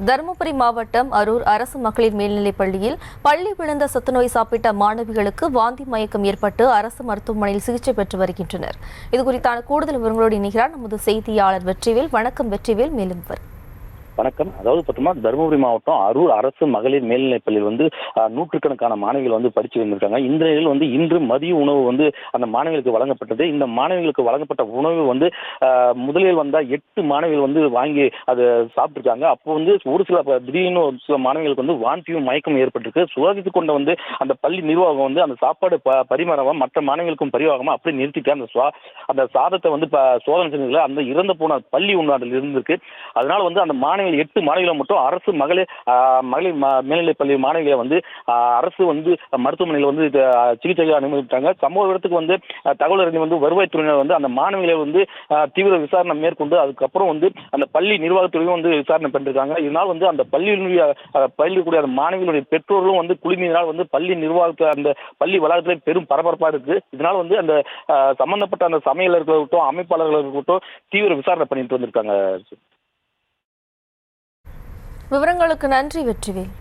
தருமபுரி மாவட்டம் அரூர் அரசு மகளிர் மேல்நிலைப் பள்ளியில் பள்ளி விழுந்த சத்துணவை சாப்பிட்ட மாணவிகளுக்கு வாந்தி மயக்கம் ஏற்பட்டு அரசு மருத்துவமனையில் சிகிச்சை பெற்று வருகின்றனர். இதுகுறித்தான கூடுதல் விவரங்களோடு இணைகிறார் நமது செய்தியாளர் வெற்றிவேல். வணக்கம் வெற்றிவேல், மேலும் வணக்கம். அதாவது பார்த்தோம்னா தருமபுரி மாவட்டம் அரூர் அரசு மகளிர் மேல்நிலைப் பள்ளியில் நூற்றுக்கணக்கான மாணவிகள் படிச்சு வந்திருக்காங்க. இந்த நிலையில் இன்று மதிய உணவு அந்த மாணவிகளுக்கு வழங்கப்பட்டது. இந்த மாணவிகளுக்கு வழங்கப்பட்ட உணவு முதலில் 8 மாணவிகள் வாங்கி அதை சாப்பிட்டுருக்காங்க. அப்போ ஒரு சில திடீர்னு ஒரு சில மாணவிகளுக்கு வாந்தியும் மயக்கம் ஏற்பட்டிருக்கு. சுவாசித்துக் கொண்ட அந்த பள்ளி நிர்வாகம் அந்த சாப்பாடு பரிமாறாம மற்ற மாணவிகளுக்கும் பரிவாகமா அப்படியே நிறுத்திட்டு அந்த சாதத்தை சோதனை செஞ்சதுல அந்த இறந்து போன பள்ளி ஒன்று அதில் இருந்திருக்கு. அதனால அந்த 8 மாணவிகளை மட்டும் அரசு மகளிர் மேல்நிலைப் பள்ளி மாணவிகளை அரசு மருத்துவமனையில் சிகிச்சைக்கு அனுமதித்தாங்க. சம்பவ இடத்துக்கு தகவல் அறிந்து வருவாய்த்துறையினர் அந்த மாணவிகளை தீவிர விசாரணை மேற்கொண்டு அதுக்கப்புறம் அந்த பள்ளி நிர்வாகத்துறையும் விசாரணை பண்ணிருக்காங்க. இதனால் அந்த பள்ளியினுடைய அந்த மாணவிகளுடைய பெற்றோர்களும் குழுமியினால் பள்ளி நிர்வாகத்தை அந்த பள்ளி வளாகத்தில் பெரும் பரபரப்பா இருக்கு. இதனால் அந்த சம்பந்தப்பட்ட அந்த சமையலர்களுக்கட்டும் அமைப்பாளர்களுக்கட்டும் தீவிர விசாரணை பண்ணிட்டு வந்திருக்காங்க. விவரங்களுக்கு நன்றி வெற்றிவேல்.